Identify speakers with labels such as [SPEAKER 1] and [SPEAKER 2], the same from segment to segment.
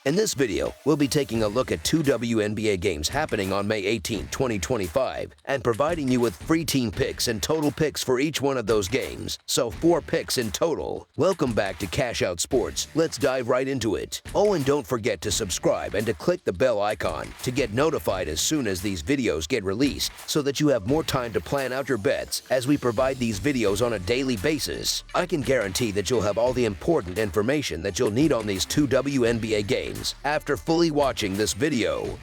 [SPEAKER 1] In this video, we'll be taking a look at two WNBA games happening on May 18, 2025, and providing you with free team picks and total picks for each one of those games, so 4 picks in total. Welcome back to Cash Out Sports. Let's dive right into it. Oh, and don't forget to subscribe and to click the bell icon to get notified as soon as these videos get released, so that you have more time to plan out your bets as we provide these videos on a daily basis. I can guarantee that you'll have all the important information that you'll need on these two WNBA games after fully watching this video.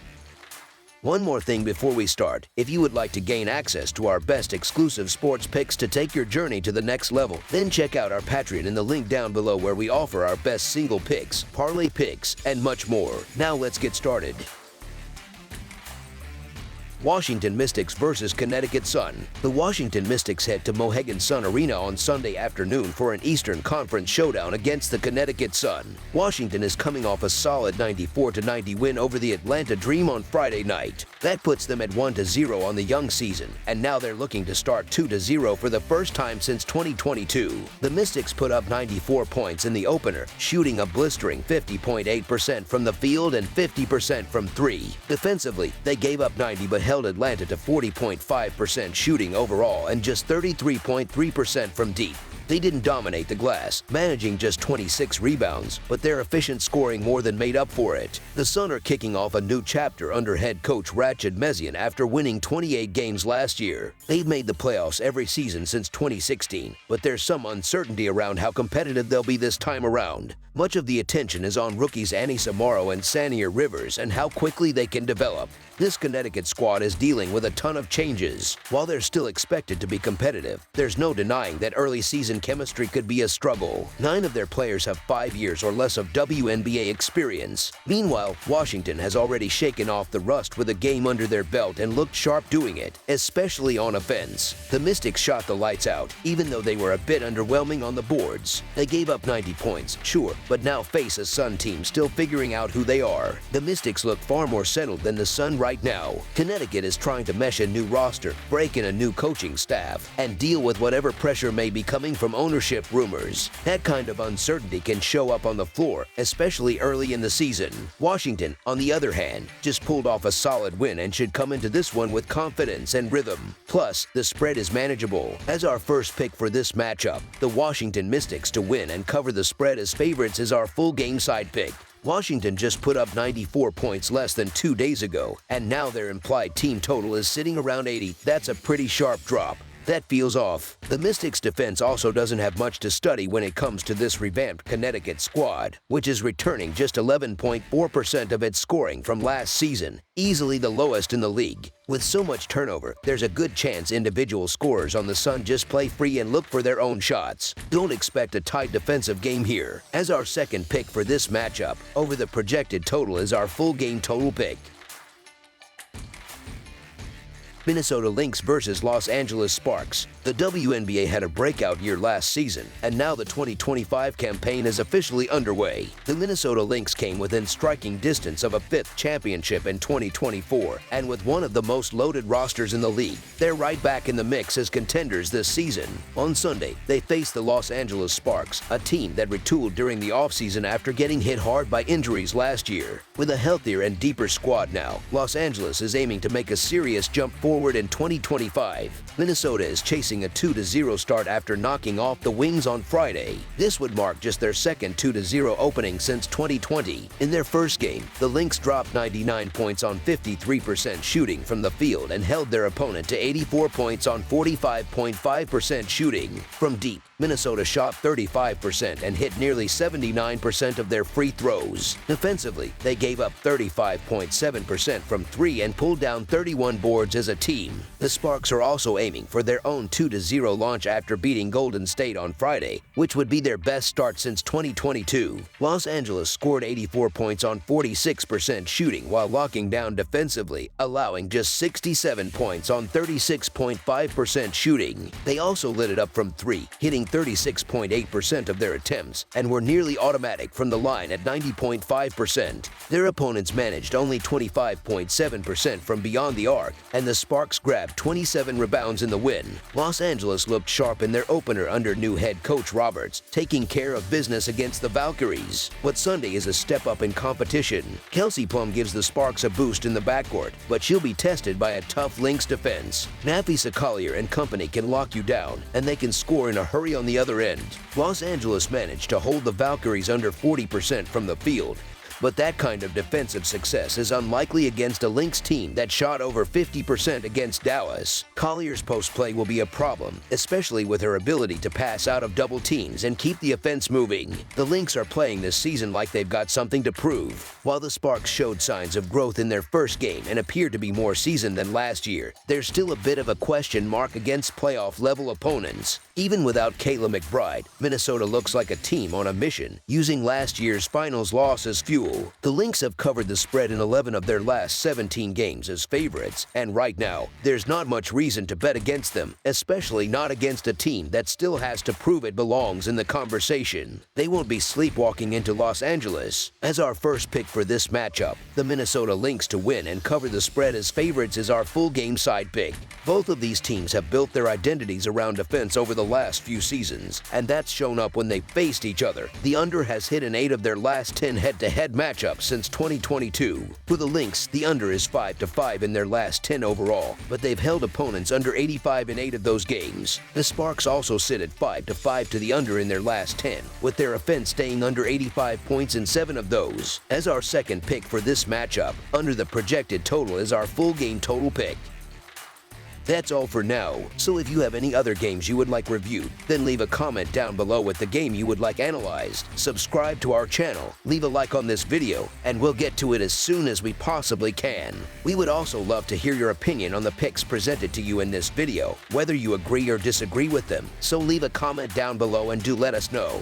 [SPEAKER 1] One more thing before we start. If you would like to gain access to our best exclusive sports picks to take your journey to the next level, then check out our Patreon in the link down below, where we offer our best single picks, parlay picks, and much more. Now let's get started. Washington Mystics versus Connecticut Sun. The Washington Mystics head to Mohegan Sun Arena on Sunday afternoon for an Eastern Conference showdown against the Connecticut Sun. Washington is coming off a solid 94-90 win over the Atlanta Dream on Friday night. That puts them at 1-0 on the young season, and now they're looking to start 2-0 for the first time since 2022. The Mystics put up 94 points in the opener, shooting a blistering 50.8% from the field and 50% from three. Defensively, they gave up 90 but held Atlanta to 40.5% shooting overall and just 33.3% from deep. They didn't dominate the glass, managing just 26 rebounds, but their efficient scoring more than made up for it. The Sun are kicking off a new chapter under head coach Ratchet Mezian after winning 28 games last year. They've made the playoffs every season since 2016, but there's some uncertainty around how competitive they'll be this time around. Much of the attention is on rookies Anissa Morrow and Sanier Rivers and how quickly they can develop. This Connecticut squad is dealing with a ton of changes. While they're still expected to be competitive, there's no denying that early season chemistry could be a struggle. 9 of their players have 5 years or less of WNBA experience. Meanwhile, Washington has already shaken off the rust with a game under their belt and looked sharp doing it, especially on offense. The Mystics shot the lights out, even though they were a bit underwhelming on the boards. They gave up 90 points, sure, but now face a Sun team still figuring out who they are. The Mystics look far more settled than the Sun right now. Connecticut is trying to mesh a new roster, break in a new coaching staff, and deal with whatever pressure may be coming from ownership rumors. That kind of uncertainty can show up on the floor, especially early in the season. Washington, on the other hand, just pulled off a solid win and should come into this one with confidence and rhythm. Plus, the spread is manageable. As our first pick for this matchup, the Washington Mystics to win and cover the spread as favorites is our full game side pick. Washington just put up 94 points less than 2 days ago, and now their implied team total is sitting around 80. That's a pretty sharp drop. That feels off. The Mystics' defense also doesn't have much to study when it comes to this revamped Connecticut squad, which is returning just 11.4% of its scoring from last season, easily the lowest in the league. With so much turnover, there's a good chance individual scorers on the Sun just play free and look for their own shots. Don't expect a tight defensive game here. As our second pick for this matchup, over the projected total is our full game total pick. Minnesota Lynx versus Los Angeles Sparks. The WNBA had a breakout year last season, and now the 2025 campaign is officially underway. The Minnesota Lynx came within striking distance of a 5th championship in 2024, and with one of the most loaded rosters in the league, they're right back in the mix as contenders this season. On Sunday, they faced the Los Angeles Sparks, a team that retooled during the offseason after getting hit hard by injuries last year. With a healthier and deeper squad now, Los Angeles is aiming to make a serious jump forward in 2025. Minnesota is chasing a 2-0 start after knocking off the Wings on Friday. This would mark just their second 2-0 opening since 2020. In their first game, the Lynx dropped 99 points on 53% shooting from the field and held their opponent to 84 points on 45.5% shooting. From deep, Minnesota shot 35% and hit nearly 79% of their free throws. Defensively, they gave up 35.7% from three and pulled down 31 boards as a team. The Sparks are also aiming for their own 2-0 launch after beating Golden State on Friday, which would be their best start since 2022. Los Angeles scored 84 points on 46% shooting while locking down defensively, allowing just 67 points on 36.5% shooting. They also lit it up from three, hitting 36.8% of their attempts, and were nearly automatic from the line at 90.5%. Their opponents managed only 25.7% from beyond the arc, and the Sparks Sparks grabbed 27 rebounds in the win. Los Angeles looked sharp in their opener under new head coach Roberts, taking care of business against the Valkyries. But Sunday is a step up in competition. Kelsey Plum gives the Sparks a boost in the backcourt, but she'll be tested by a tough Lynx defense. Nafisa Collier and company can lock you down, and they can score in a hurry on the other end. Los Angeles managed to hold the Valkyries under 40% from the field, but that kind of defensive success is unlikely against a Lynx team that shot over 50% against Dallas. Collier's post play will be a problem, especially with her ability to pass out of double teams and keep the offense moving. The Lynx are playing this season like they've got something to prove. While the Sparks showed signs of growth in their first game and appeared to be more seasoned than last year, there's still a bit of a question mark against playoff-level opponents. Even without Kayla McBride, Minnesota looks like a team on a mission, using last year's finals loss as fuel. The Lynx have covered the spread in 11 of their last 17 games as favorites, and right now, there's not much reason to bet against them, especially not against a team that still has to prove it belongs in the conversation. They won't be sleepwalking into Los Angeles. As our first pick for this matchup, the Minnesota Lynx to win and cover the spread as favorites is our full game side pick. Both of these teams have built their identities around defense over the last few seasons, and that's shown up when they faced each other. The under has hit in 8 of their last 10 head-to-head matchups since 2022. For the Lynx, the under is 5-5 in their last 10 overall, but they've held opponents under 85 in 8 of those games. The Sparks also sit at 5-5 to the under in their last 10, with their offense staying under 85 points in 7 of those. As our second pick for this matchup, under the projected total is our full game total pick. That's all for now, so if you have any other games you would like reviewed, then leave a comment down below with the game you would like analyzed. Subscribe to our channel, leave a like on this video, and we'll get to it as soon as we possibly can. We would also love to hear your opinion on the picks presented to you in this video, whether you agree or disagree with them, so leave a comment down below and do let us know.